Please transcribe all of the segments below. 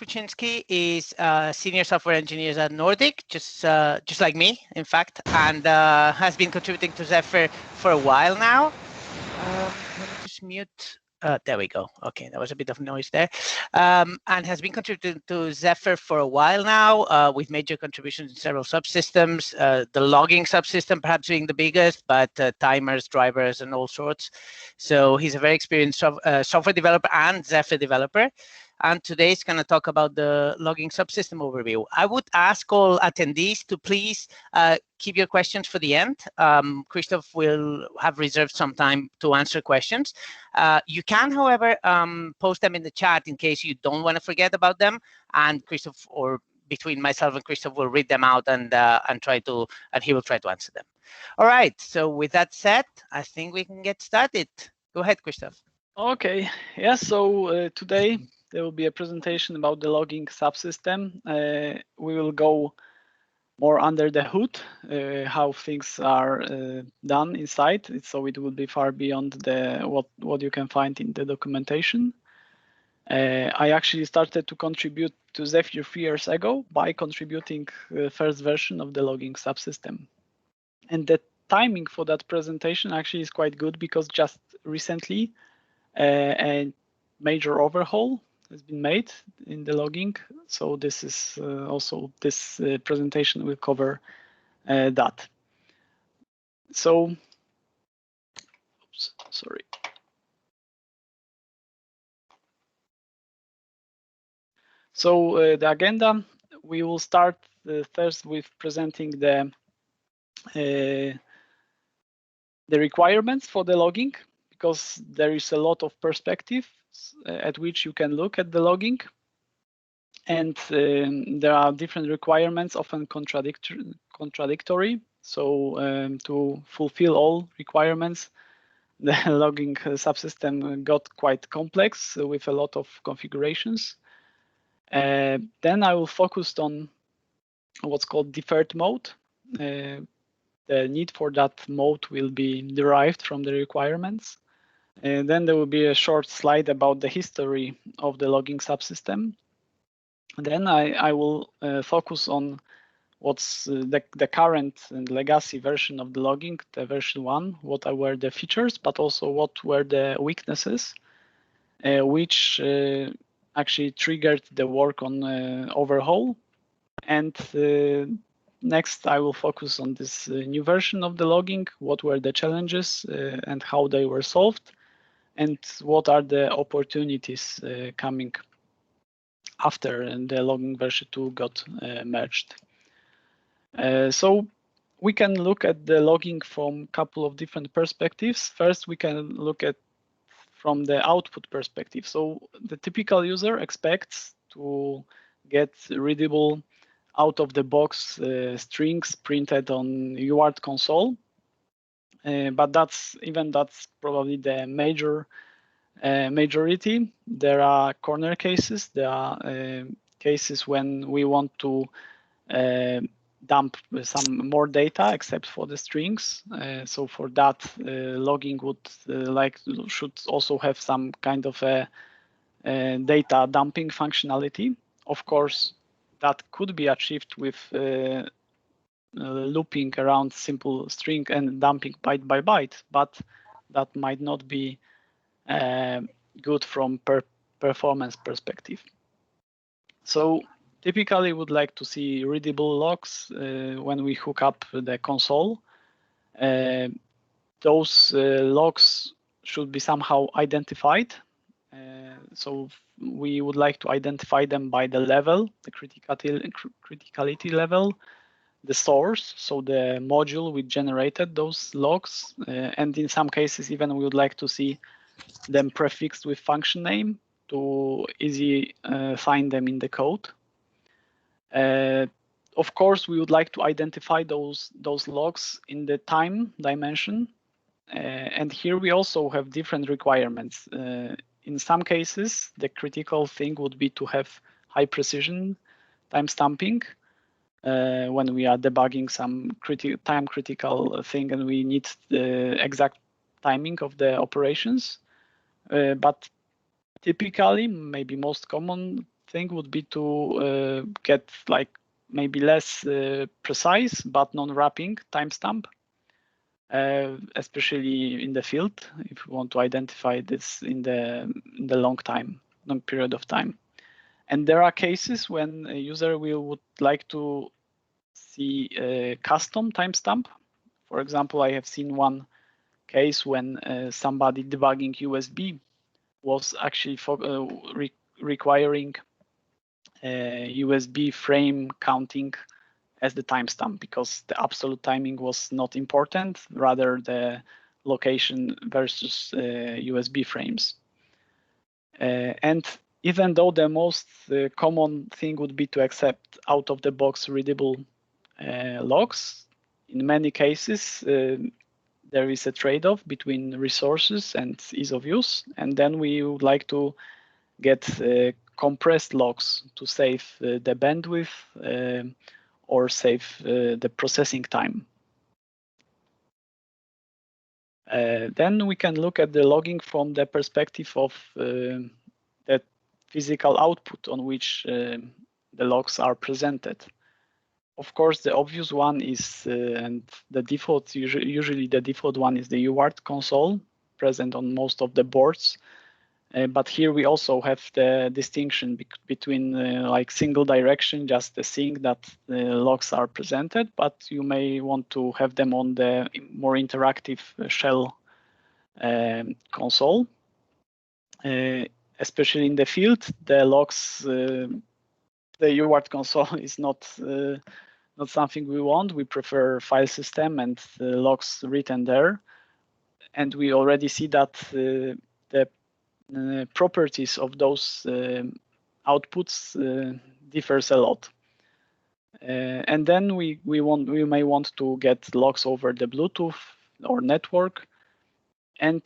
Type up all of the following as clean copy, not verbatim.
Puczynski is senior software engineer at Nordic, just like me, in fact, and has been contributing to Zephyr for a while now. Let me just mute. There we go. Okay, that was a bit of noise there. And has been contributing to Zephyr for a while now, with major contributions in several subsystems, the logging subsystem perhaps being the biggest, but timers, drivers, and all sorts. So he's a very experienced software developer and Zephyr developer. And today he's going to talk about the logging subsystem overview. I would ask all attendees to please keep your questions for the end. Christoph will have reserved some time to answer questions. You can, however, post them in the chat in case you don't want to forget about them. And Christoph, or between myself and Christoph, will read them out and he will try to answer them. All right. So with that said, I think we can get started. Go ahead, Christoph. Okay. Yeah. So today there will be a presentation about the logging subsystem. We will go more under the hood, how things are done inside. So it will be far beyond what you can find in the documentation. I actually started to contribute to Zephyr 3 years ago by contributing the first version of the logging subsystem. And the timing for that presentation actually is quite good because just recently a major overhaul has been made in the logging. So this is also this presentation will cover that. So, oops, sorry. So the agenda, we will start first with presenting the requirements for the logging, because there is a lot of perspectives at which you can look at the logging. And there are different requirements, often contradictory. So to fulfill all requirements, the logging subsystem got quite complex with a lot of configurations. Then I will focus on what's called deferred mode. The need for that mode will be derived from the requirements. And then there will be a short slide about the history of the logging subsystem. And then I will focus on what's the current and legacy version of the logging, the version 1, what were the features, but also what were the weaknesses, which actually triggered the work on Overhaul. And next, I will focus on this new version of the logging, what were the challenges and how they were solved, and what are the opportunities coming after the logging version 2 got merged. So we can look at the logging from a couple of different perspectives. First, we can look at from the output perspective. So the typical user expects to get readable out-of-the-box strings printed on UART console, but that's probably the majority. There are corner cases. There are cases when we want to dump some more data except for the strings. So for that, logging should also have some kind of a data dumping functionality. Of course, that could be achieved with looping around simple string and dumping byte by byte, but that might not be good from performance perspective. So typically, would like to see readable logs when we hook up the console. Those logs should be somehow identified. So we would like to identify them by the level, the criticality level, the source, so the module which generated those logs, and in some cases even we would like to see them prefixed with function name to easily find them in the code. Of course, we would like to identify those logs in the time dimension, and here we also have different requirements. In some cases, the critical thing would be to have high precision timestamping when we are debugging some time critical thing and we need the exact timing of the operations. But typically, maybe most common thing would be to get like maybe less precise but non-wrapping timestamp, especially in the field if you want to identify this in the long period of time. And there are cases when a user would like to see a custom timestamp. For example, I have seen one case when somebody debugging USB was actually requiring USB frame counting as the timestamp because the absolute timing was not important, rather the location versus USB frames. And even though the most common thing would be to accept out-of-the-box readable logs, in many cases there is a trade-off between resources and ease of use, and then we would like to get compressed logs to save the bandwidth or save the processing time. Then we can look at the logging from the perspective of the physical output on which the logs are presented. Of course, the obvious one is, and the default, usually the default one is the UART console present on most of the boards. But here we also have the distinction between like single direction, just seeing that the logs are presented, but you may want to have them on the more interactive shell console. Especially in the field, the logs, the UART console is not something we want. We prefer file system and logs written there. And we already see that the properties of those outputs differs a lot. And then we may want to get logs over the Bluetooth or network. And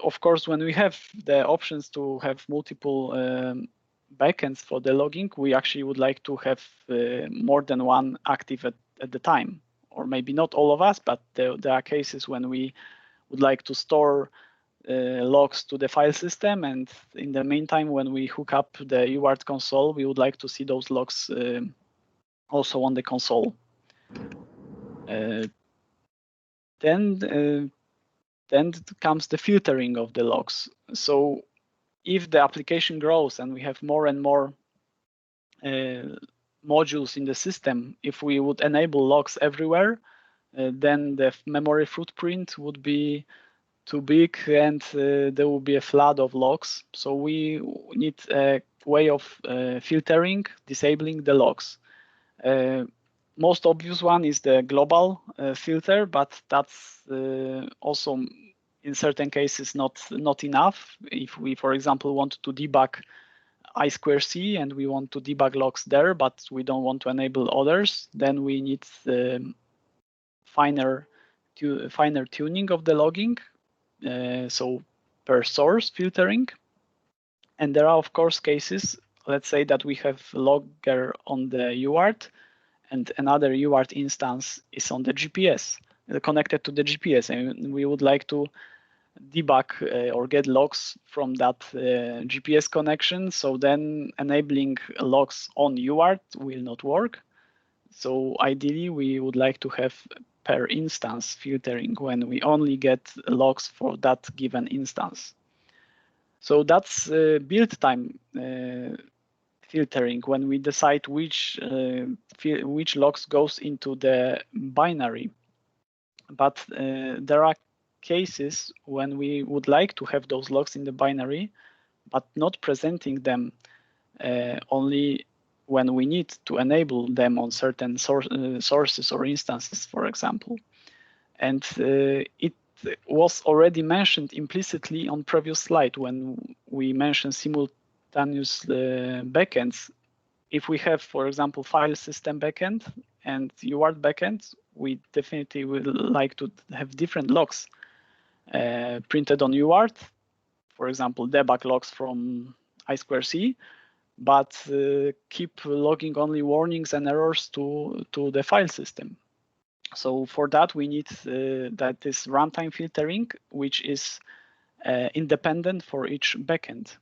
of course, when we have the options to have multiple backends for the logging, we actually would like to have more than one active at the time. Or maybe not all of us, but there are cases when we would like to store logs to the file system, and in the meantime, when we hook up the UART console, we would like to see those logs also on the console. Then comes the filtering of the logs. So if the application grows and we have more and more modules in the system, if we would enable logs everywhere, then the memory footprint would be too big and there will be a flood of logs. So we need a way of filtering, disabling the logs. Most obvious one is the global filter, but that's also in certain cases not enough. If we, for example, want to debug I2C and we want to debug logs there, but we don't want to enable others, then we need finer tuning of the logging. So per source filtering. And there are, of course, cases, let's say that we have logger on the UART and another UART instance is on the GPS, connected to the GPS. And we would like to debug or get logs from that GPS connection. So then enabling logs on UART will not work. So ideally, we would like to have per instance filtering when we only get logs for that given instance. So that's build time filtering when we decide which logs goes into the binary. But there are cases when we would like to have those logs in the binary, but not presenting them only when we need to enable them on certain sources or instances, for example. And it was already mentioned implicitly on previous slide when we mentioned simultaneous backends. If we have, for example, file system backend and UART backend, we definitely would like to have different logs printed on UART, for example, debug logs from I2C, but keep logging only warnings and errors to the file system. So for that, we need that is runtime filtering, which is independent for each backend.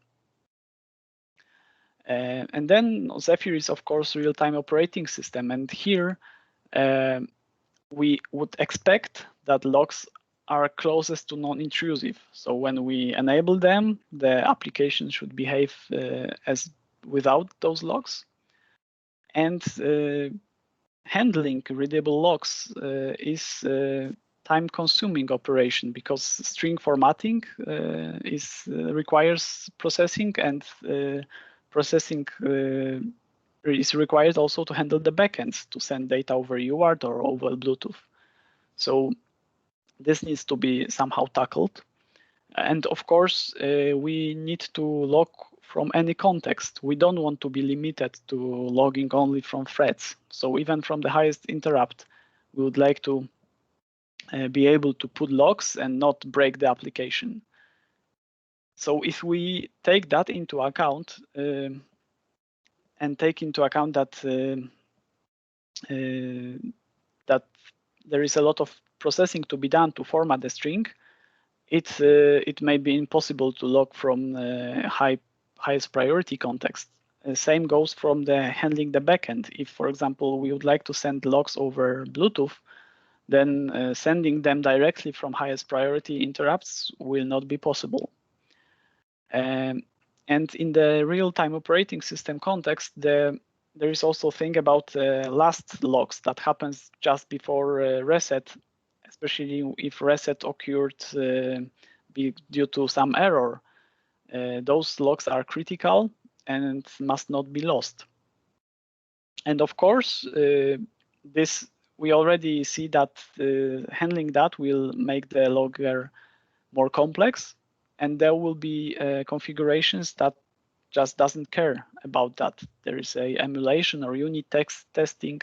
And then Zephyr is, of course, real-time operating system. And here we would expect that logs are closest to non-intrusive. So when we enable them, the application should behave as without those logs. And handling readable logs is time-consuming operation because string formatting requires processing, and processing is required also to handle the backends to send data over UART or over Bluetooth. So this needs to be somehow tackled. And of course, we need to log from any context. We don't want to be limited to logging only from threads. So even from the highest interrupt, we would like to be able to put logs and not break the application. So if we take that into account and take into account that that there is a lot of processing to be done to format the string, it may be impossible to log from highest priority context. Same goes from the handling the backend. If, for example, we would like to send logs over Bluetooth, then sending them directly from highest priority interrupts will not be possible. And in the real-time operating system context, there is also a thing about last logs that happens just before reset, especially if reset occurred due to some error. Those logs are critical and must not be lost. And of course, this we already see that handling that will make the logger more complex, and there will be configurations that just doesn't care about that. There is a emulation or unit testing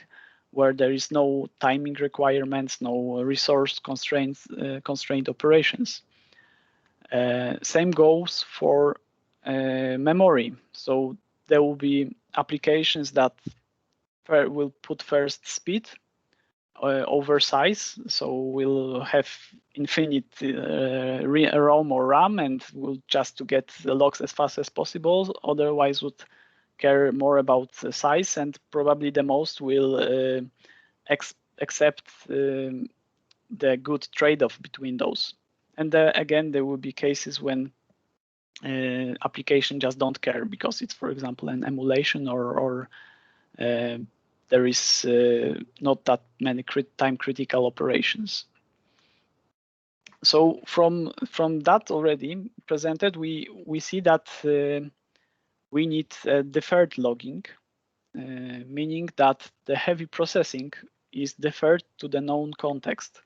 where there is no timing requirements, no resource constraints, constrained operations. Same goes for memory. So there will be applications that will put first speed over size. So we'll have infinite ROM or RAM, and we'll just to get the logs as fast as possible. Otherwise, would care more about the size, and probably the most will accept the good trade-off between those. And again, there will be cases when application just don't care because it's, for example, an emulation or there is not that many time critical operations. So from that already presented, we see that we need deferred logging, meaning that the heavy processing is deferred to the known context.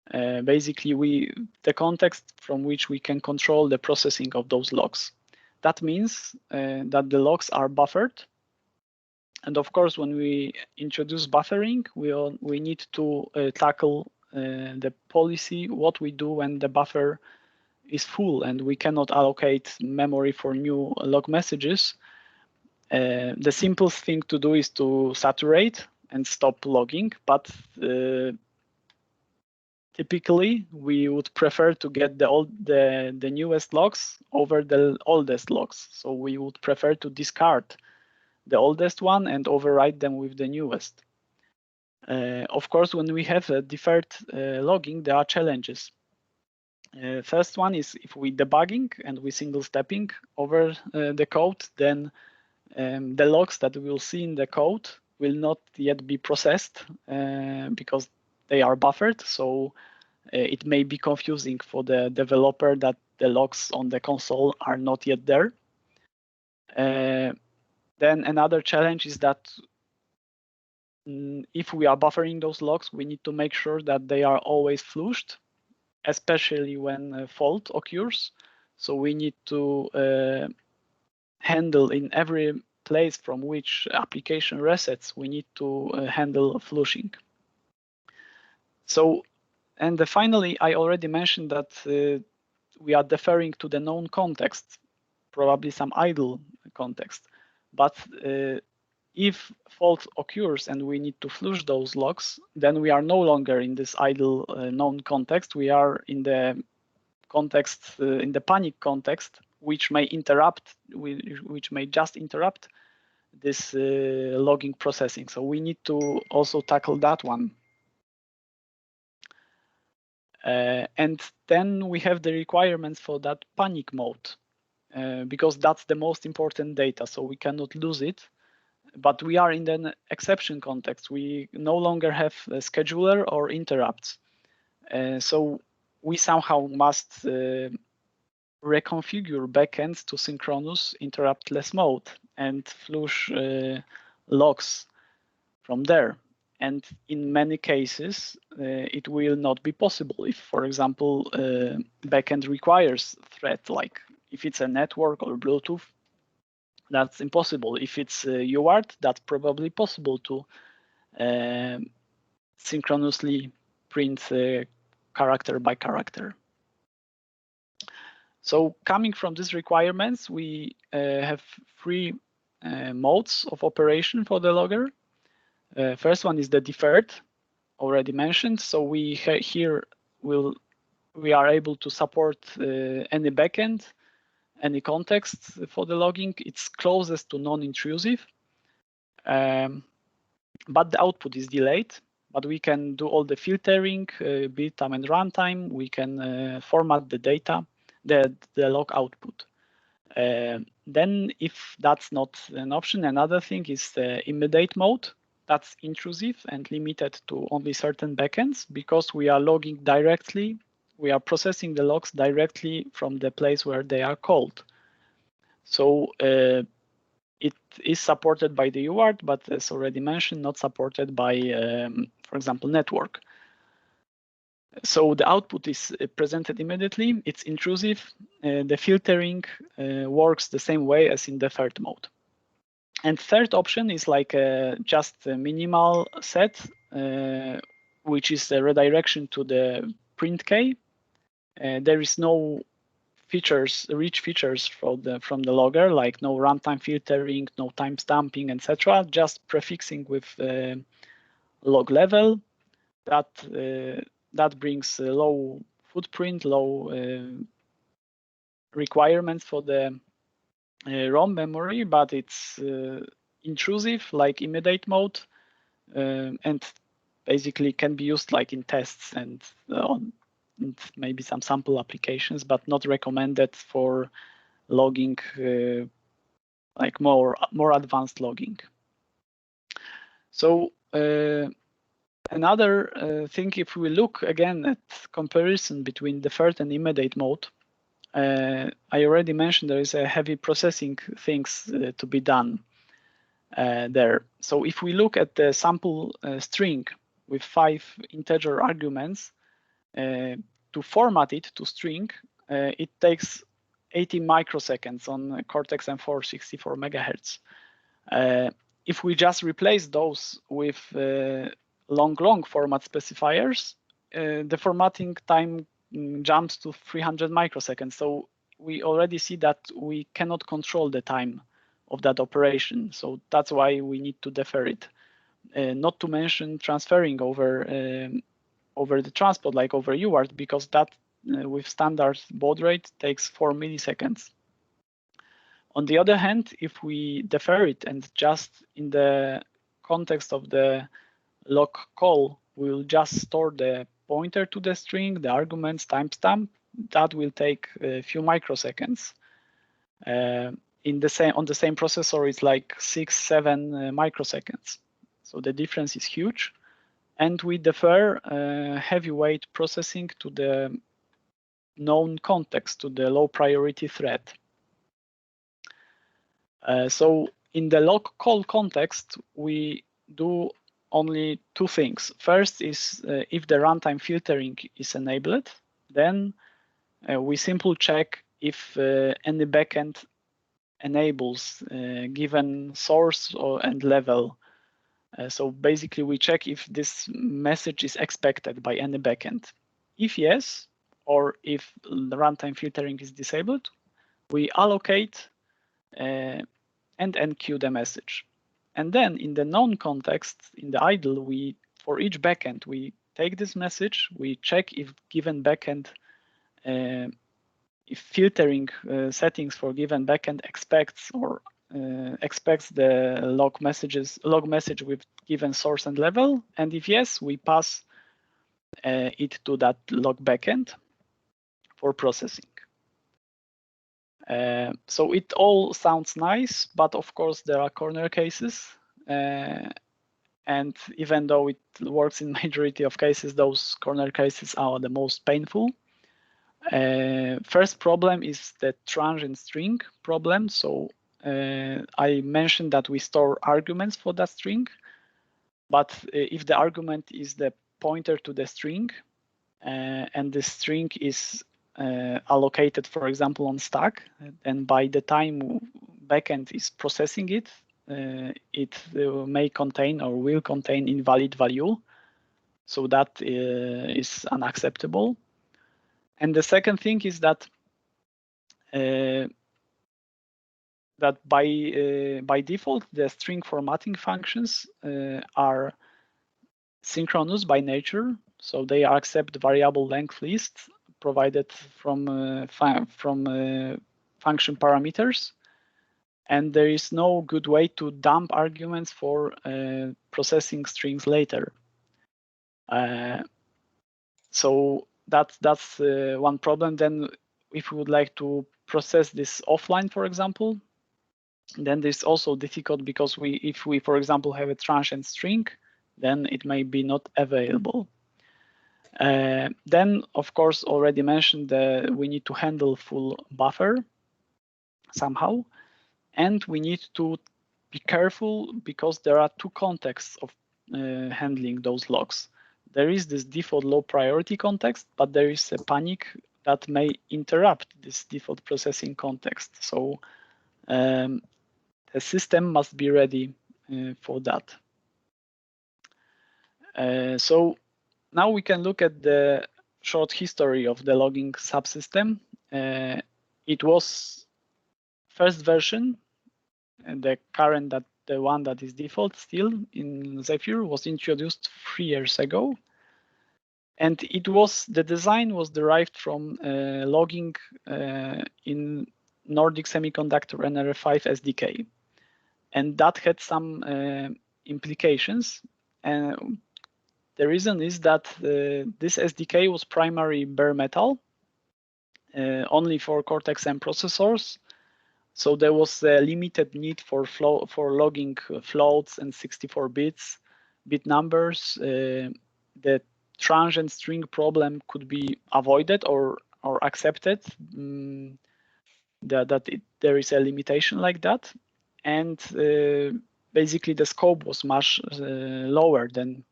Basically, the context from which we can control the processing of those logs. That means that the logs are buffered. And of course, when we introduce buffering, we need to tackle the policy, what we do when the buffer is full and we cannot allocate memory for new log messages. The simplest thing to do is to saturate and stop logging, but typically we would prefer to get the newest logs over the oldest logs. So we would prefer to discard the oldest one and override them with the newest. Of course, when we have a deferred logging, there are challenges. First one is if we debugging and we single stepping over the code, then the logs that we will see in the code will not yet be processed because they are buffered. So it may be confusing for the developer that the logs on the console are not yet there. Then another challenge is that if we are buffering those logs, we need to make sure that they are always flushed, especially when a fault occurs. So we need to handle in every place from which application resets, we need to handle flushing. So, and finally, I already mentioned that we are deferring to the known context, probably some idle context. But if fault occurs and we need to flush those logs, then we are no longer in this idle known context. We are in the context, in the panic context, which may just interrupt this logging processing. So we need to also tackle that one. And then we have the requirements for that panic mode, because that's the most important data, so we cannot lose it. But we are in an exception context. We no longer have a scheduler or interrupts. So we somehow must reconfigure backends to synchronous interruptless mode and flush logs from there. And in many cases, it will not be possible if, for example, backend requires thread, like if it's a network or Bluetooth, that's impossible. If it's UART, that's probably possible to synchronously print character by character. So coming from these requirements, we have three modes of operation for the logger. First one is the deferred, already mentioned. So we here we are able to support any backend, any context for the logging. It's closest to non-intrusive, but the output is delayed. But we can do all the filtering, build time and runtime. We can format the data, the log output. Then if that's not an option, another thing is the immediate mode. That's intrusive and limited to only certain backends because we are logging directly. We are processing the logs directly from the place where they are called. So it is supported by the UART, but as already mentioned, not supported by, for example, network. So the output is presented immediately. It's intrusive. The filtering works the same way as in the deferred mode. And third option is like just a minimal set, which is a redirection to the print K. There is no rich features from the logger, like no runtime filtering, no timestamping, etc. Just prefixing with log level. That brings low footprint, low requirements for the ROM memory, but it's intrusive, like immediate mode, and basically can be used like in tests and maybe some sample applications, but not recommended for logging, like more advanced logging. So another thing, if we look again at comparison between deferred and immediate mode, I already mentioned there is a heavy processing things to be done there. So if we look at the sample string with 5 integer arguments, to format it to string, it takes 80 microseconds on Cortex-M4 64 megahertz. If we just replace those with long format specifiers, the formatting time jumps to 300 microseconds. So we already see that we cannot control the time of that operation. So that's why we need to defer it. Not to mention transferring over the transport, like over UART, because that with standard baud rate takes 4 milliseconds. On the other hand, if we defer it and just in the context of the log call, we'll just store the pointer to the string, the arguments, timestamp, that will take a few microseconds. On the same processor, it's like 6-7 microseconds. So the difference is huge. And we defer heavyweight processing to the known context, to the low priority thread. So in the log call context, we do only 2 things. First is if the runtime filtering is enabled, then we simply check if any backend enables given source and level. So basically we check if this message is expected by any backend. If yes, or if the runtime filtering is disabled, we allocate and enqueue the message. And then in the known context, in the idle, for each backend, we take this message, we check if given backend if filtering settings for given backend expects the log message with given source and level, and if yes, we pass it to that log backend for processing. So it all sounds nice, but of course there are corner cases, and even though it works in majority of cases, those corner cases are the most painful. First problem is the transient string problem. So I mentioned that we store arguments for that string, but if the argument is the pointer to the string, and the string is allocated, for example, on stack, and by the time backend is processing it, it may contain or will contain invalid value. So that is unacceptable. And the second thing is that by default, the string formatting functions are synchronous by nature. So they accept variable length lists provided from function parameters. And there is no good way to dump arguments for processing strings later. So that's one problem. Then if we would like to process this offline, for example, then this is also difficult because if we, for example, have a transient string, then it may be not available. Then, of course, already mentioned that we need to handle full buffer somehow, and we need to be careful because there are two contexts of handling those logs. There is this default low priority context, but there is a panic that may interrupt this default processing context. So the system must be ready for that. So now we can look at the short history of the logging subsystem. It was first version, and the current the one that is default still in Zephyr was introduced 3 years ago. And the design was derived from logging in Nordic Semiconductor NRF5 SDK. And that had some implications. And the reason is that this SDK was primarily bare metal, only for Cortex-M processors. So there was a limited need for logging floats and 64 bit numbers. The transient string problem could be avoided or accepted. There is a limitation like that, and basically the scope was much lower than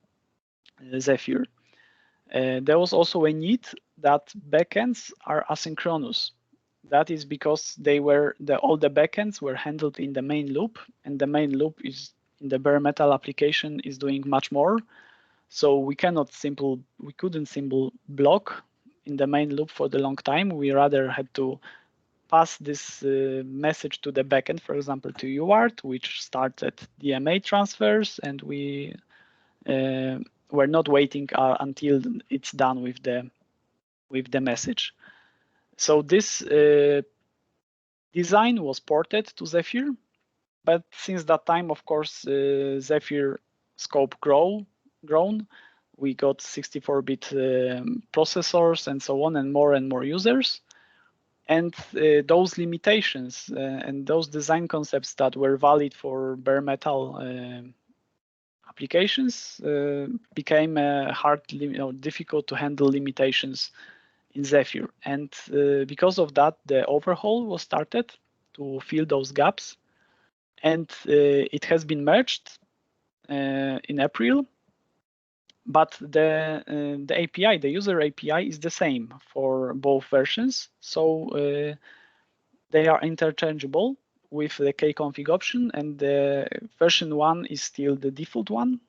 Zephyr. There was also a need that backends are asynchronous. That is because all the backends were handled in the main loop, and the main loop is in the bare metal application is doing much more. So we couldn't simple block in the main loop for the long time. We rather had to pass this message to the backend, for example, to UART, which started DMA transfers, and we were not waiting until it's done with the message. So this design was ported to Zephyr, but since that time, of course, Zephyr scope grown. We got 64-bit processors and so on, and more users. And those limitations and those design concepts that were valid for bare metal applications became difficult to handle limitations in Zephyr. And because of that, the Overhaul was started to fill those gaps. And it has been merged in April. But the API, the user API, is the same for both versions. So they are interchangeable with the kconfig option, and the version 1 is still the default one.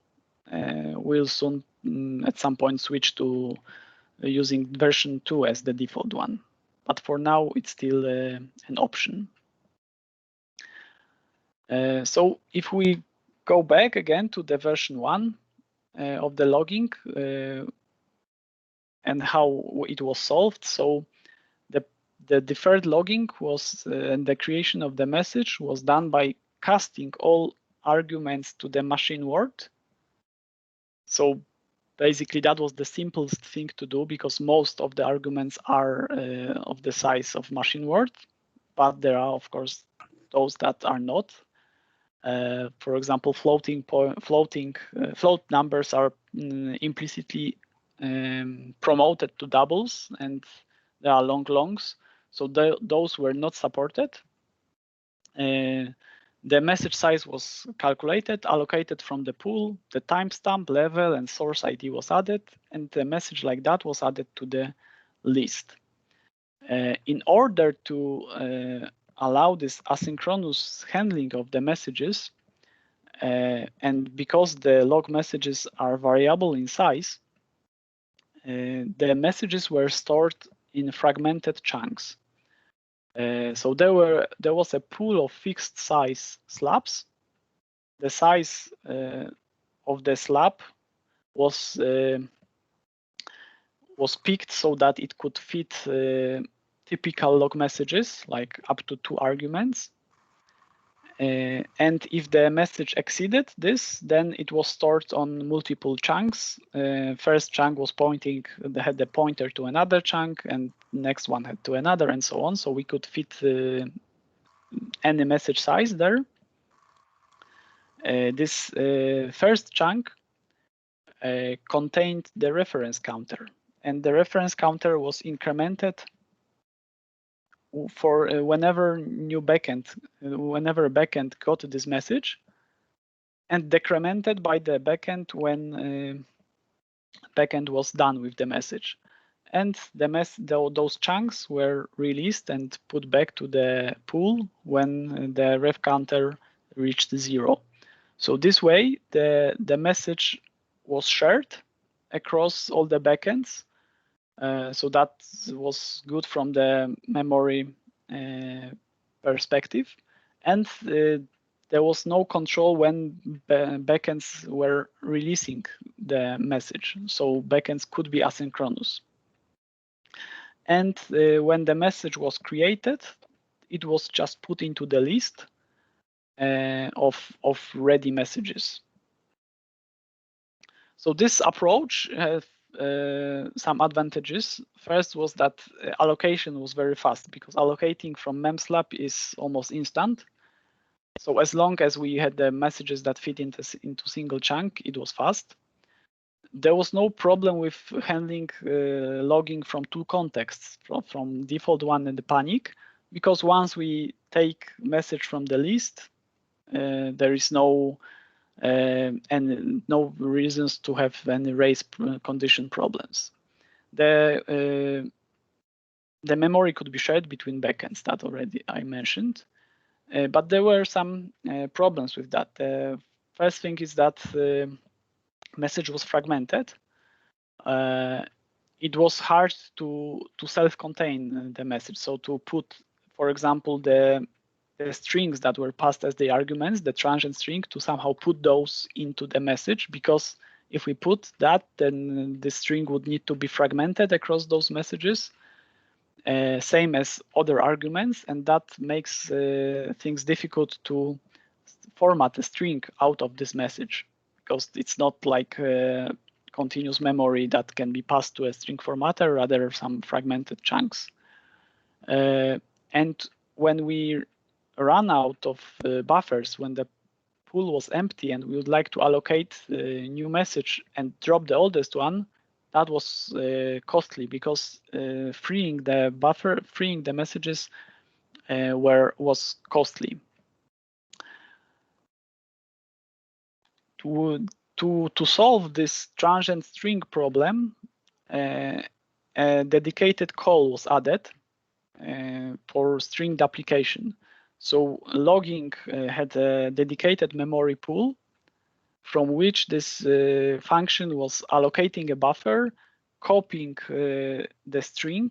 We'll soon at some point switch to using version 2 as the default one. But for now, it's still an option. So if we go back again to the version 1 of the logging and how it was solved. So the deferred logging was, and the creation of the message was done by casting all arguments to the machine word. So basically that was the simplest thing to do, because most of the arguments are of the size of machine word, but there are of course those that are not. For example, float numbers are implicitly promoted to doubles, and there are longs. So those were not supported. The message size was calculated, allocated from the pool, the timestamp, level, and source ID was added, and the message like that was added to the list. In order to allow this asynchronous handling of the messages, and because the log messages are variable in size, the messages were stored in fragmented chunks. So there was a pool of fixed size slabs. The size of the slab was picked so that it could fit typical log messages, like up to 2 arguments. And if the message exceeded this, then it was stored on multiple chunks. First chunk was had the pointer to another chunk, and next one had to another, and so on. So we could fit any message size there. This first chunk contained the reference counter, and the reference counter was incremented for whenever a backend got this message, and decremented by the backend when backend was done with the message. And those chunks were released and put back to the pool when the ref counter reached 0. So this way, the message was shared across all the backends. So that was good from the memory perspective. And there was no control when backends were releasing the message. So backends could be asynchronous. And when the message was created, it was just put into the list of ready messages. So this approach has some advantages. First was that allocation was very fast, because allocating from memslab is almost instant. So as long as we had the messages that fit into single chunk, it was fast. There was no problem with handling logging from 2 contexts, from default one and the panic, because once we take message from the list, there is no and no reasons to have any race condition problems. The memory could be shared between backends, that already I mentioned, but there were some problems with that. The first thing is that the message was fragmented. It was hard to self-contain the message. So to put, for example, the strings that were passed as the arguments, the transient string, to somehow put those into the message, because if we put that, then the string would need to be fragmented across those messages, same as other arguments, and that makes things difficult to format a string out of this message, because it's not like continuous memory that can be passed to a string formatter, rather some fragmented chunks. And when we run out of buffers, when the pool was empty and we would like to allocate a new message and drop the oldest one, that was costly, because freeing the messages was costly. To solve this transient string problem, a dedicated call was added for string duplication. So logging had a dedicated memory pool from which this function was allocating a buffer, copying the string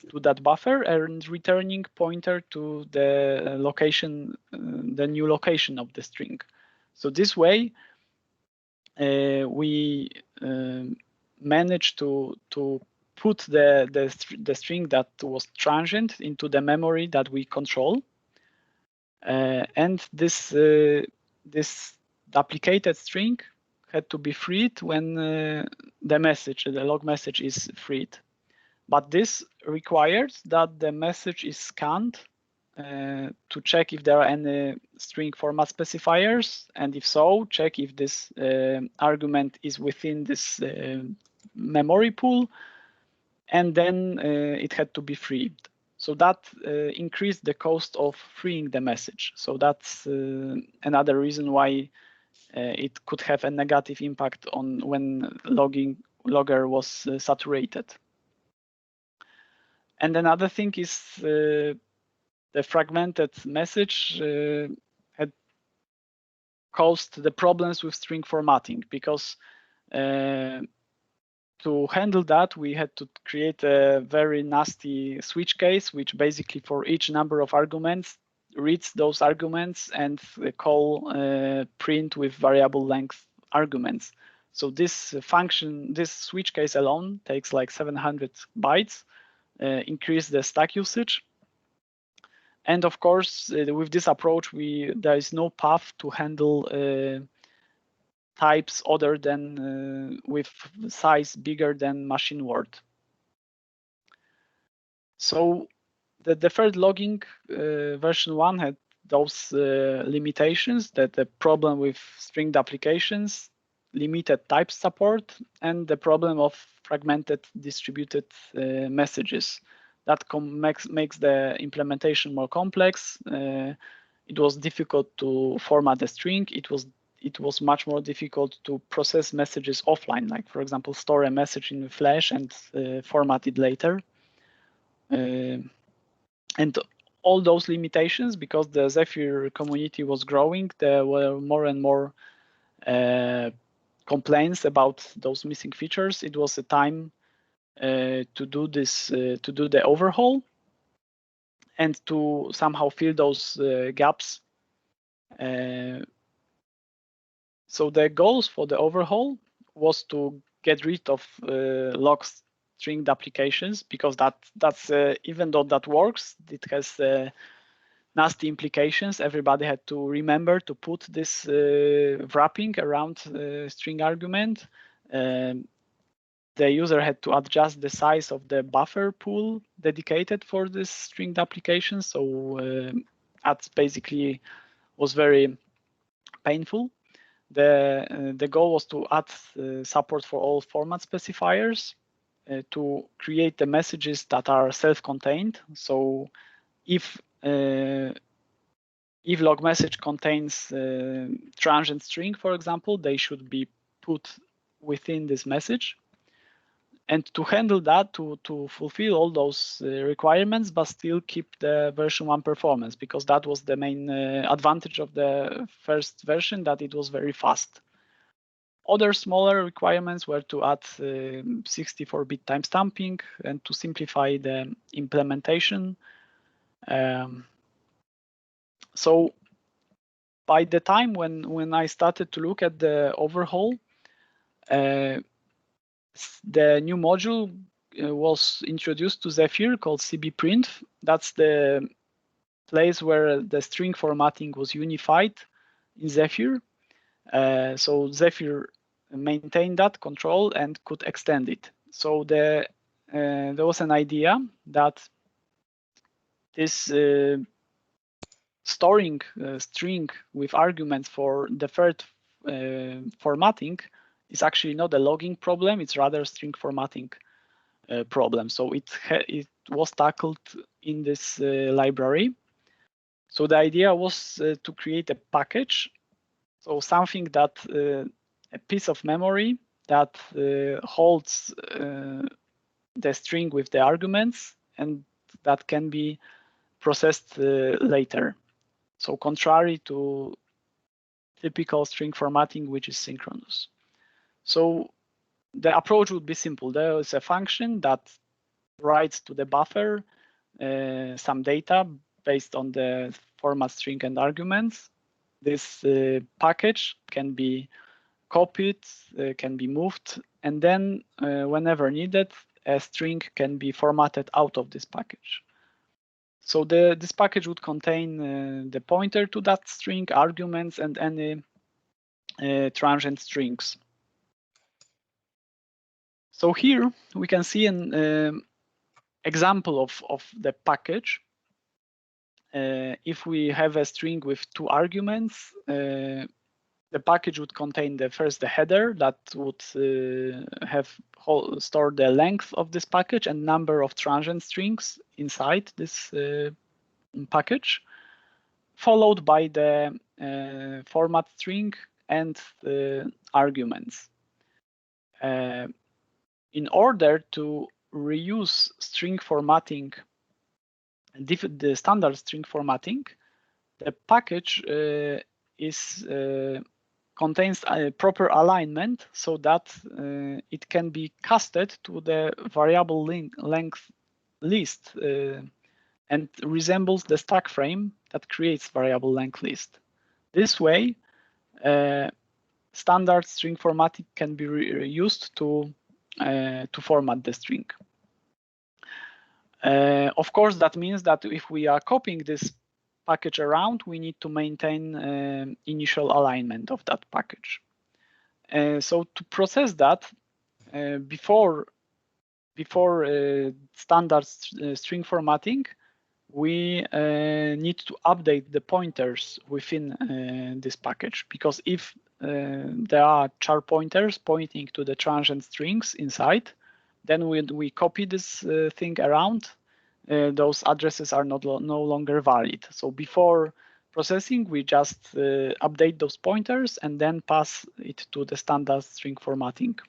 to that buffer, and returning pointer to the location, the new location of the string. So this way, we managed to put the string that was transient into the memory that we control, and this duplicated string had to be freed when the log message is freed. But this requires that the message is scanned to check if there are any string format specifiers, and if so, check if this argument is within this memory pool, and then it had to be freed. So that increased the cost of freeing the message. So that's another reason why it could have a negative impact on when logger was saturated. And another thing is the fragmented message had caused the problems with string formatting, because to handle that, we had to create a very nasty switch case, which basically for each number of arguments reads those arguments and call print with variable length arguments. So this function, this switch case alone takes like 700 bytes, increase the stack usage. And of course, with this approach, there is no path to handle types other than with size bigger than machine word. So the deferred logging version 1 had those limitations, that the problem with stringed applications, limited type support, and the problem of fragmented distributed messages. That makes the implementation more complex. It was difficult to format a string. It was much more difficult to process messages offline, like for example, store a message in Flash and format it later. And all those limitations, because the Zephyr community was growing, there were more and more complaints about those missing features. It was a time to do this, to do the overhaul and to somehow fill those gaps. So the goals for the overhaul was to get rid of log stringed applications, because that's even though that works, it has nasty implications. Everybody had to remember to put this wrapping around string argument. The user had to adjust the size of the buffer pool dedicated for this stringed application. So that basically was very painful. The goal was to add support for all format specifiers, to create the messages that are self-contained. So if log message contains transient string, for example, they should be put within this message. And to handle that, to fulfill all those requirements, but still keep the version 1 performance, because that was the main advantage of the first version, that it was very fast. Other smaller requirements were to add 64-bit timestamping and to simplify the implementation. So by the time when I started to look at the overhaul, the new module was introduced to Zephyr called cbprint. That's the place where the string formatting was unified in Zephyr. So Zephyr maintained that control and could extend it. So there was an idea that this storing string with arguments for deferred formatting is actually not a logging problem, it's rather a string formatting problem. So it was tackled in this library. So the idea was to create a package, so something that a piece of memory that holds the string with the arguments and that can be processed later. So contrary to typical string formatting, which is synchronous. So the approach would be simple. There is a function that writes to the buffer some data based on the format string and arguments. This package can be copied, can be moved, and then whenever needed, a string can be formatted out of this package. So this package would contain the pointer to that string, arguments, and any transient strings. So here we can see an example of the package. If we have a string with 2 arguments, the package would contain the header that would store the length of this package and number of transient strings inside this package, followed by the format string and arguments. In order to reuse string formatting, the standard string formatting, the package contains a proper alignment so that it can be casted to the variable length list and resembles the stack frame that creates variable length list. This way, standard string formatting can be used to format the string. Of course, that means that if we are copying this package around, we need to maintain initial alignment of that package. So to process that, before standard string formatting, we need to update the pointers within this package, because if there are char pointers pointing to the transient strings inside, then when we copy this thing around, those addresses are no longer valid. So before processing, we just update those pointers and then pass it to the standard string formatting.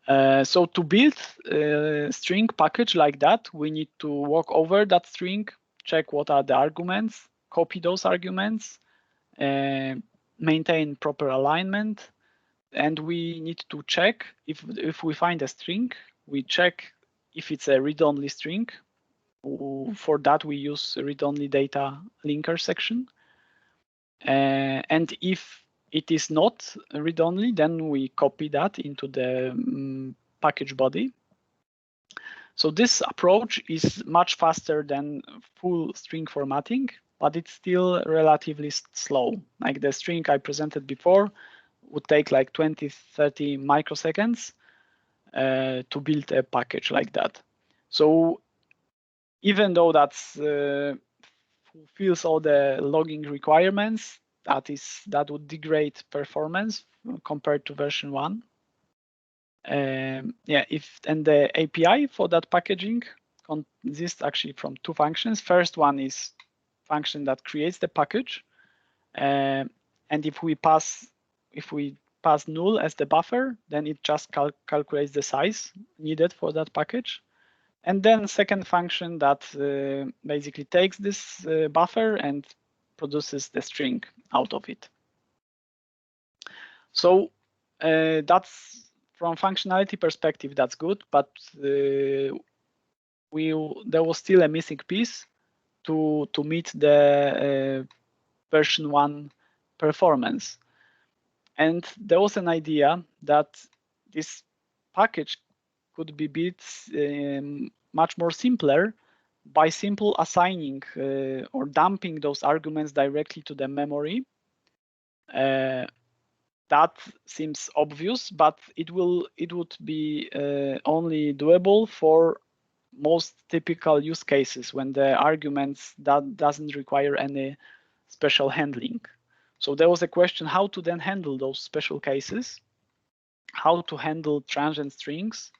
So to build a string package like that, we need to walk over that string, check what are the arguments, copy those arguments, maintain proper alignment, and we need to check if we find a string, we check if it's a read-only string. For that, we use read-only data linker section. And if it is not read-only, then we copy that into the package body. So this approach is much faster than full string formatting, but it's still relatively slow. Like the string I presented before would take like 20-30 microseconds to build a package like that. So even though that fulfills all the logging requirements, that would degrade performance compared to version 1. And the API for that packaging consists actually from 2 functions. First one is function that creates the package, and if we pass null as the buffer, then it just calculates the size needed for that package. And then second function that basically takes this buffer and produces the string out of it. So that's, from functionality perspective, that's good, but there was still a missing piece to meet the version 1 performance. And there was an idea that this package could be built much more simpler by simple assigning or dumping those arguments directly to the memory. That seems obvious, but it would be only doable for most typical use cases when the arguments that doesn't require any special handling. So there was a question how to then handle those special cases, how to handle transient strings,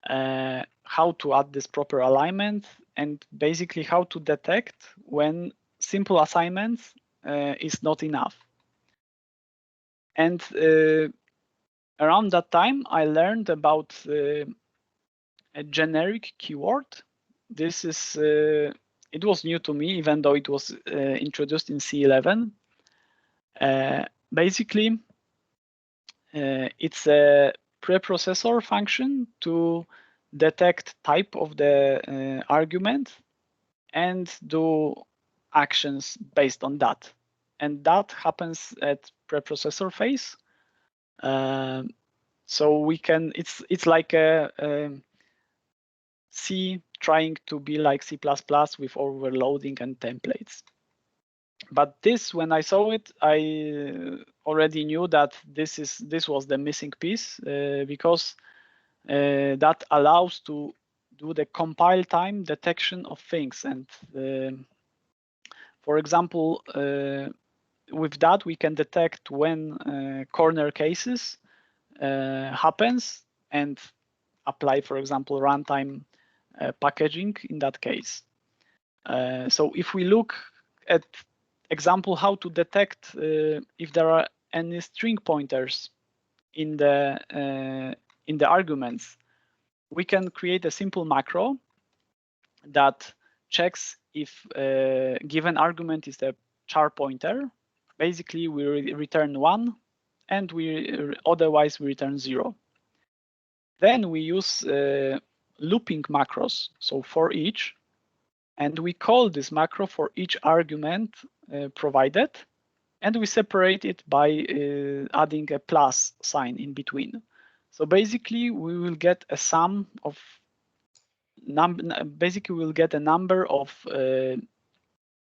how to add this proper alignment, and basically how to detect when simple assignments is not enough. And around that time, I learned about a generic keyword. This is it was new to me, even though it was introduced in C11. Basically, it's a preprocessor function to detect type of the argument and do actions based on that. And that happens at preprocessor phase. So we can, it's like a C trying to be like C++ with overloading and templates. But this, when I saw it, I already knew that this was the missing piece because that allows to do the compile time detection of things. And for example, with that we can detect when corner cases happens and apply, for example, runtime packaging in that case. So if we look at example how to detect if there are any string pointers in the arguments, we can create a simple macro that checks if a given argument is the char pointer. Basically, we return 1, and otherwise we return 0. Then we use looping macros, so for each, and we call this macro for each argument provided, and we separate it by adding a plus sign in between. So basically, we will get a sum of basically we'll get a number of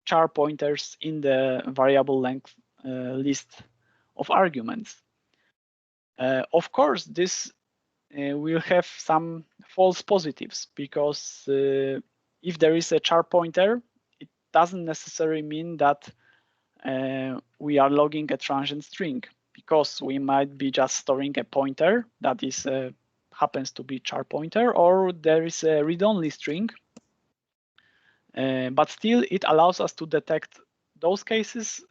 char pointers in the variable length list of arguments. Of course, this will have some false positives because if there is a char pointer, it doesn't necessarily mean that we are logging a transient string, because we might be just storing a pointer that is happens to be char pointer, or there is a read-only string. But still, it allows us to detect those cases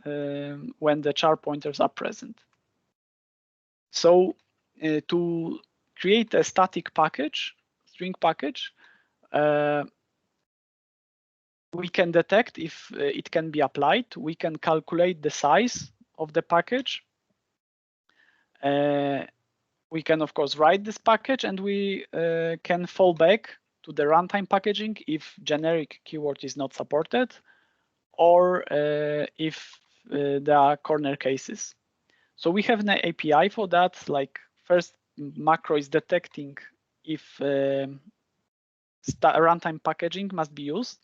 when the char pointers are present. So to create a static package, string package, we can detect if it can be applied. We can calculate the size of the package. We can, of course, write this package, and we can fall back to the runtime packaging if generic keyword is not supported, or if there are corner cases. So we have an API for that. Like, first macro is detecting if runtime packaging must be used,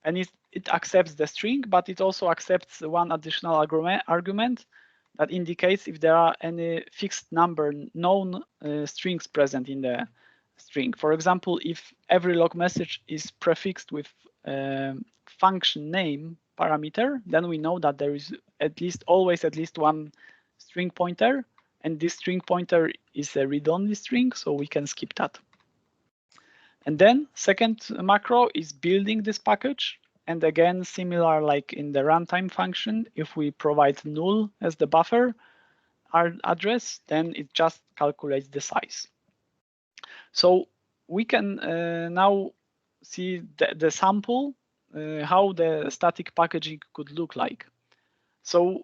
and it accepts the string, but it also accepts one additional argument that indicates if there are any fixed number known strings present in the string. For example, if every log message is prefixed with function name parameter, then we know that there is always at least one string pointer, and this string pointer is a read-only string, so we can skip that. And then second macro is building this package. And again, similar like in the runtime function, if we provide null as the buffer address, then it just calculates the size. So we can now see the sample, how the static packaging could look like. So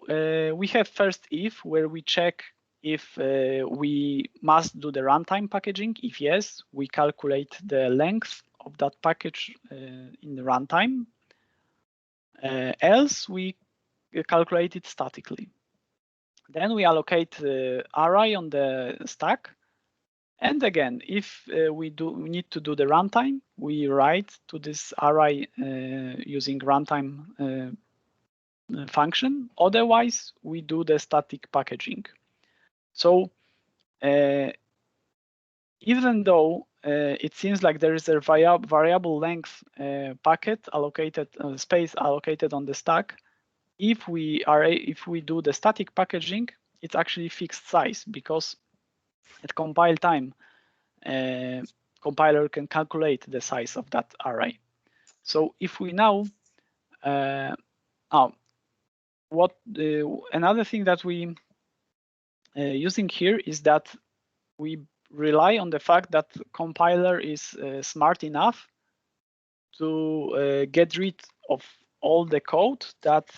we have first if, where we check if we must do the runtime packaging. If yes, we calculate the length of that package in the runtime. Else, we calculate it statically. Then we allocate the array on the stack. And again, if we need to do the runtime, we write to this array using runtime function. Otherwise, we do the static packaging. So even though it seems like there is a variable length packet allocated, space allocated on the stack, if we do the static packaging, it's actually fixed size, because at compile time, compiler can calculate the size of that array. So if we now, another thing that we using here is that we rely on the fact that compiler is smart enough to get rid of all the code that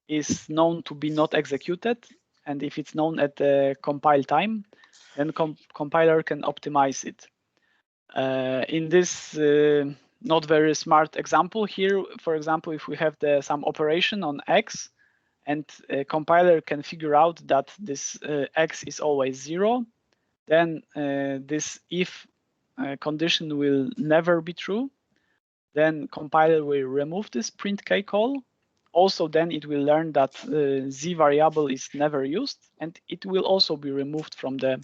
is known to be not executed. And if it's known at the compile time, then compiler can optimize it. In this not very smart example here, for example, if we have some operation on X, and a compiler can figure out that this X is always 0, then this if condition will never be true. Then compiler will remove this print k call. Also, then it will learn that z variable is never used, and it will also be removed from the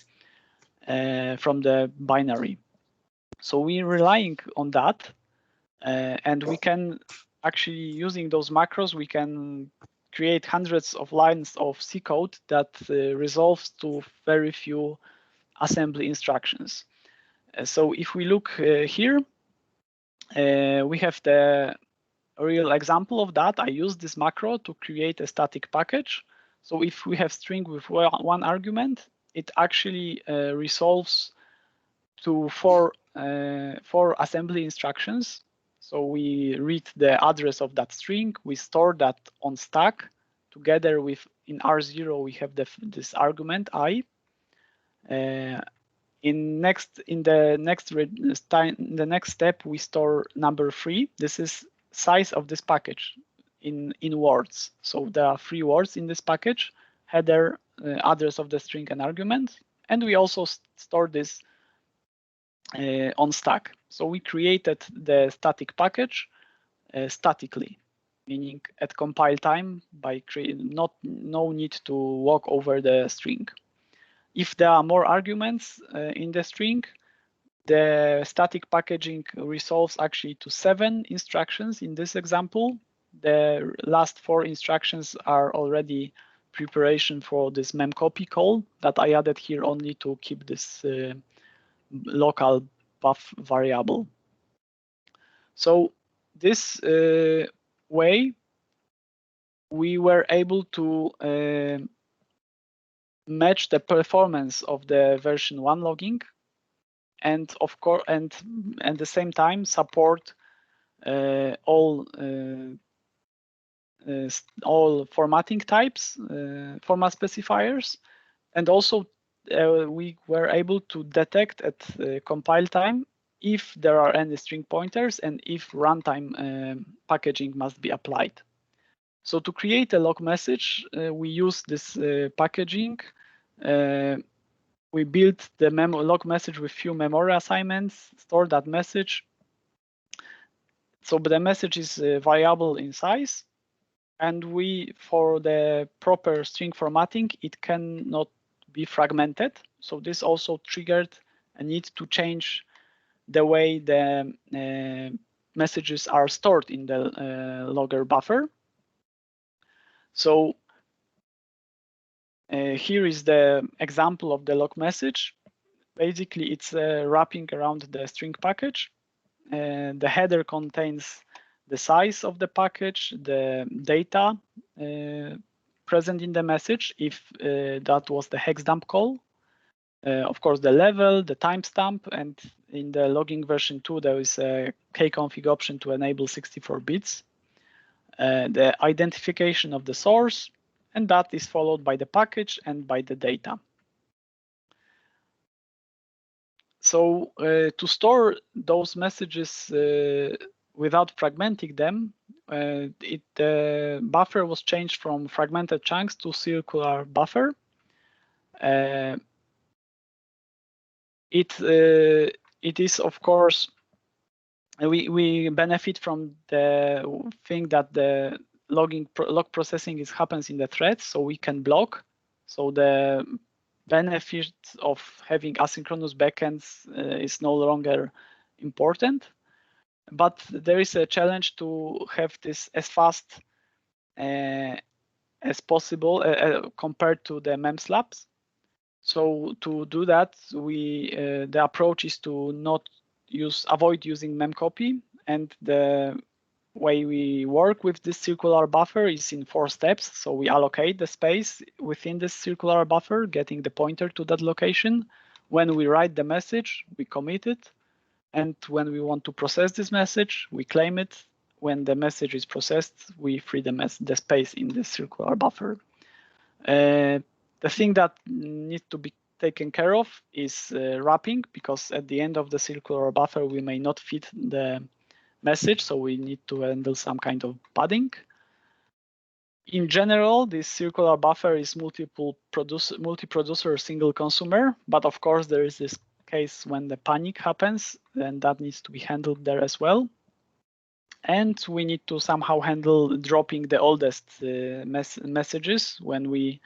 binary. So we're relying on that, and we can actually, using those macros, we can create hundreds of lines of C code that resolves to very few assembly instructions. So if we look here, we have the real example of that. I use this macro to create a static package. So if we have string with one argument, it actually resolves to four assembly instructions. So we read the address of that string, we store that on stack together with, in R0 we have this argument I. In the next step we store number 3. This is size of this package in words. So there are 3 words in this package: header, address of the string, and argument. And we also store this on stack. So we created the static package statically, meaning at compile time, by no need to walk over the string. If there are more arguments in the string, the static packaging resolves actually to 7 instructions in this example. The last 4 instructions are already preparation for this memcopy call that I added here only to keep this local buff variable. So this way we were able to match the performance of the version 1 logging, and of course, and at the same time support all formatting types, format specifiers, and also we were able to detect at compile time if there are any string pointers and if runtime packaging must be applied. So to create a log message, we use this packaging. We built the log message with few memory assignments, store that message. So the message is variable in size, and for the proper string formatting, it cannot be fragmented. So this also triggered a need to change the way the messages are stored in the logger buffer. So here is the example of the log message. Basically, it's wrapping around the string package. The header contains the size of the package, the data present in the message, if that was the hex dump call. Of course, the level, the timestamp, and in the logging version 2, there is a kconfig option to enable 64 bits. The identification of the source, and that is followed by the package and by the data. So to store those messages without fragmenting them, the buffer was changed from fragmented chunks to circular buffer. It is, of course, we benefit from the thing that the log processing happens in the thread, so we can block. So the benefit of having asynchronous backends is no longer important. But there is a challenge to have this as fast as possible compared to the memslabs. So to do that, the approach is to avoid using memcopy, and the way we work with this circular buffer is in 4 steps. So we allocate the space within this circular buffer, getting the pointer to that location. When we write the message, we commit it. And when we want to process this message, we claim it. When the message is processed, we free the space in this circular buffer. The thing that needs to be taken care of is wrapping, because at the end of the circular buffer, we may not fit the message, so we need to handle some kind of padding. In general, this circular buffer is multi-producer, single consumer, but of course there is this case when the panic happens, and that needs to be handled there as well. And we need to somehow handle dropping the oldest messages when we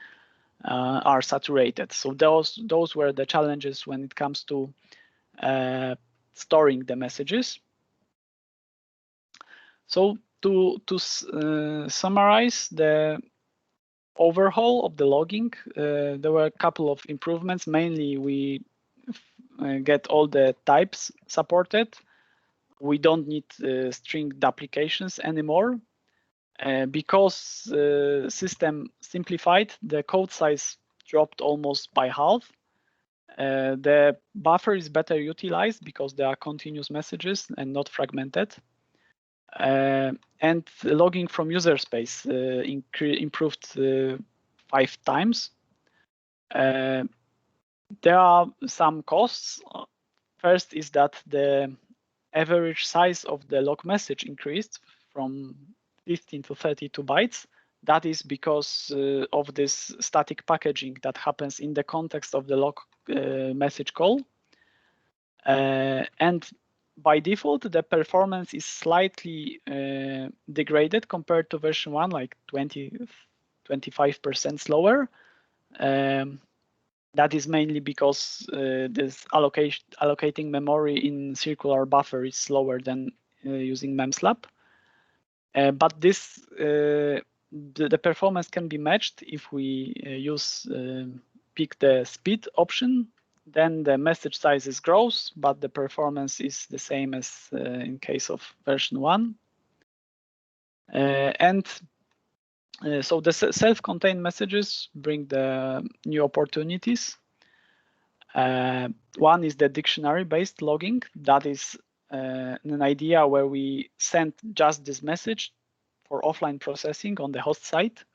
are saturated. So those were the challenges when it comes to storing the messages. So to summarize the overhaul of the logging, there were a couple of improvements. Mainly, we get all the types supported. We don't need string duplications anymore. Because system simplified, the code size dropped almost by half. The buffer is better utilized because there are continuous messages and not fragmented. And logging from user space improved 5 times. There are some costs. First is that the average size of the log message increased from 15 to 32 bytes. That is because of this static packaging that happens in the context of the log message call. And by default, the performance is slightly degraded compared to version 1, like 25% slower. That is mainly because this allocating memory in circular buffer is slower than using memslab. But this the performance can be matched if we pick the speed option. Then the message sizes grows, but the performance is the same as in case of version 1. So the self-contained messages bring the new opportunities. One is the dictionary-based logging. That is an idea where we send just this message for offline processing on the host site.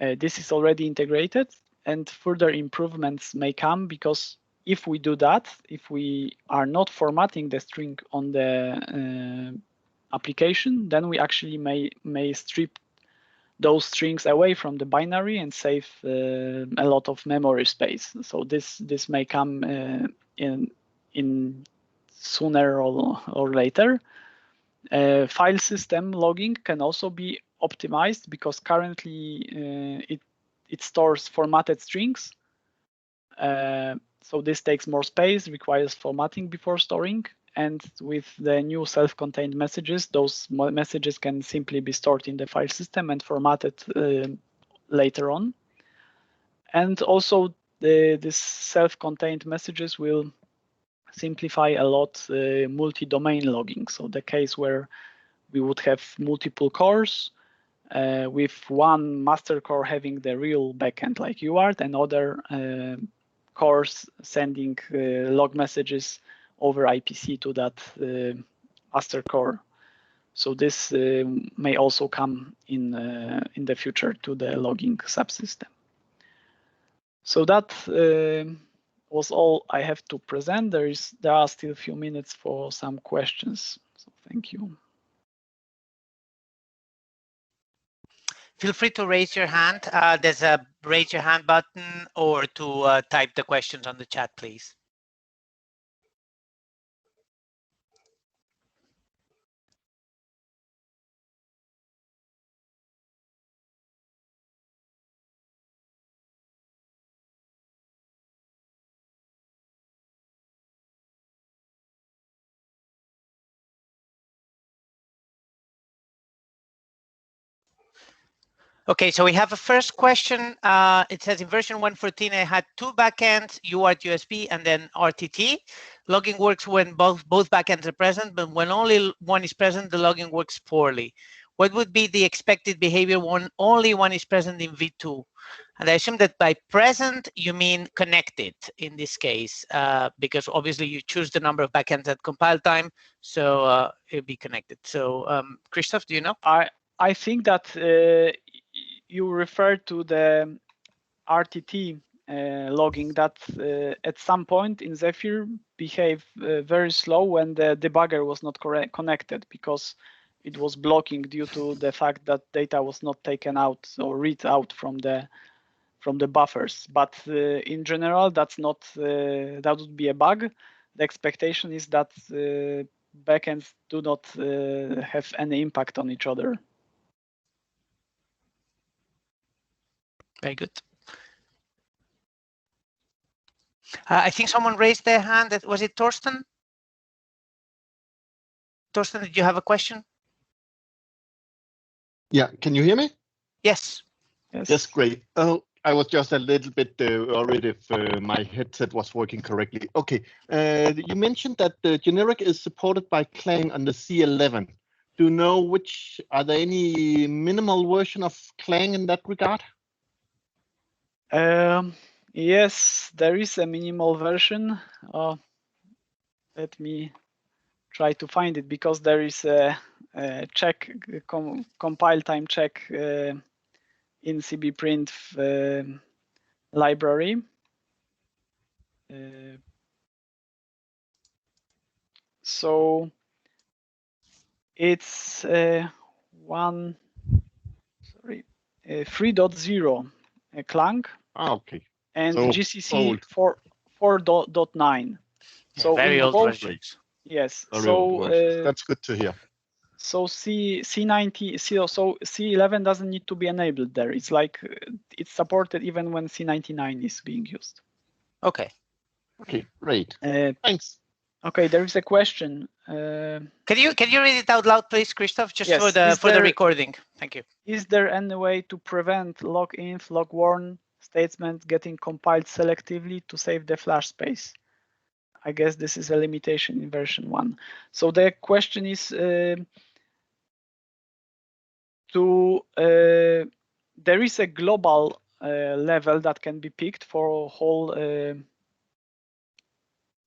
This is already integrated, and further improvements may come because if we do that, if we are not formatting the string on the application, then we actually may strip those strings away from the binary and save a lot of memory space. So this may come in sooner or later. File system logging can also be optimized because currently it stores formatted strings. So this takes more space, requires formatting before storing. And with the new self-contained messages, those messages can simply be stored in the file system and formatted later on. And also, this self-contained messages will simplify a lot multi-domain logging. So the case where we would have multiple cores with one master core having the real backend like UART and other cores sending log messages over IPC to that master core. So this may also come in the future to the logging subsystem. So that was all I have to present. There are still a few minutes for some questions. So thank you. Feel free to raise your hand. There's a raise your hand button, or to type the questions on the chat, please. Okay, so we have a first question. It says in version 1.14, I had 2 backends, UART USB, and then RTT. Logging works when both backends are present, but when only one is present, the logging works poorly. What would be the expected behavior when only one is present in V2? And I assume that by present, you mean connected in this case, because obviously you choose the number of backends at compile time, so it'll be connected. So Christoph, do you know? I think that you refer to the RTT logging that at some point in Zephyr behaved very slow when the debugger was not connected, because it was blocking due to the fact that data was not taken out or read out from the buffers. But in general, that's not that would be a bug. The expectation is that backends do not have any impact on each other. Very good. I think someone raised their hand. Was it Torsten? Torsten, did you have a question? Yeah, can you hear me? Yes. Yes, great. Oh, I was just a little bit worried if my headset was working correctly. Okay, you mentioned that the generic is supported by Clang on the C11. Do you know are there any minimal version of Clang in that regard? Yes, there is a minimal version. Let me try to find it, because there is a check, compile time check in cbprint library. So it's 3.0 Clang. Okay. And so GCC 4.9. So very old both, versions. Yes. Very so old versions. That's good to hear. So C11 doesn't need to be enabled there. It's like it's supported even when C99 is being used. Okay. Okay, great. Thanks. Okay, there is a question. Can you read it out loud, please, Christoph, just yes. for the recording? Thank you. Is there any way to prevent loginf, logwarn statements getting compiled selectively to save the flash space? I guess this is a limitation in version 1. So the question is there is a global level that can be picked for a whole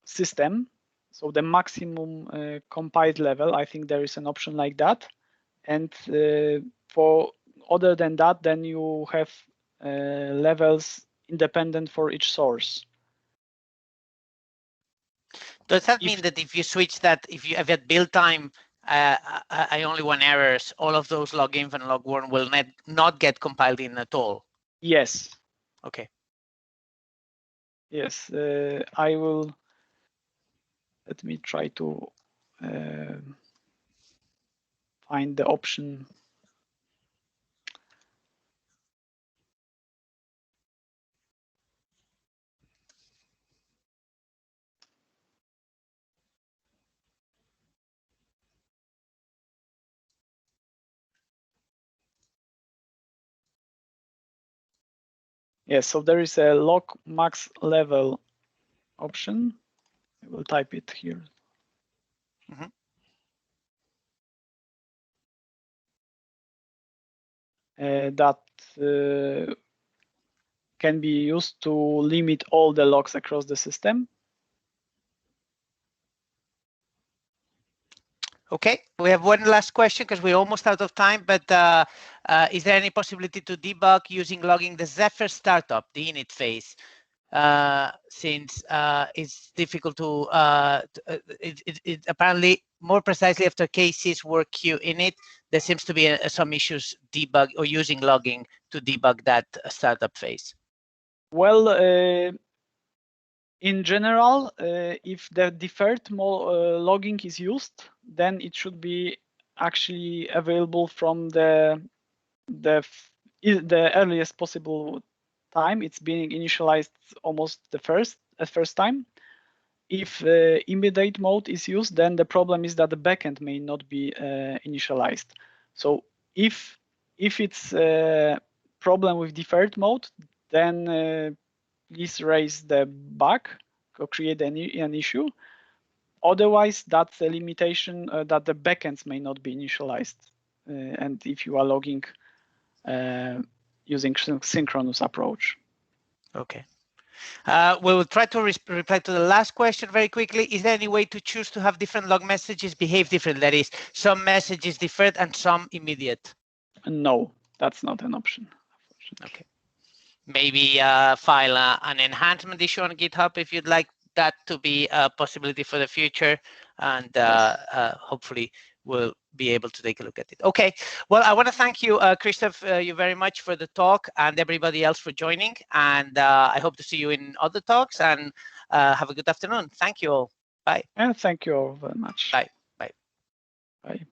system. So the maximum compiled level, I think there is an option like that. And for other than that, then you have levels independent for each source. Does that mean that if you switch that, if you have at build time, I only want errors, all of those loginf and logwarn will not get compiled in at all? Yes. Okay. Yes, I will. Let me try to find the option. Yes, so there is a log max level option. I will type it here. Mm-hmm. That can be used to limit all the logs across the system. Okay, we have one last question because we're almost out of time, but is there any possibility to debug using logging the Zephyr startup, the init phase? Since it's difficult to, it apparently more precisely after cases work queue init, there seems to be some issues debug or using logging to debug that startup phase. Well, in general, if the deferred logging is used, then it should be actually available from the earliest possible time. It's being initialized almost the first time. If immediate mode is used, then the problem is that the backend may not be initialized. So if it's a problem with deferred mode, then please raise the bug or create an issue. Otherwise, that's a limitation that the backends may not be initialized. And if you are logging using synchronous approach. Okay. We will try to reply to the last question very quickly. Is there any way to choose to have different log messages behave differently? That is, some messages deferred and some immediate? No, that's not an option. Okay. Maybe file an enhancement issue on GitHub if you'd like that to be a possibility for the future. And yes. Hopefully we'll be able to take a look at it. Okay, well, I want to thank you, Christoph, you very much for the talk, and everybody else for joining. And I hope to see you in other talks, and have a good afternoon. Thank you all. Bye. And thank you all very much. Bye. Bye. Bye.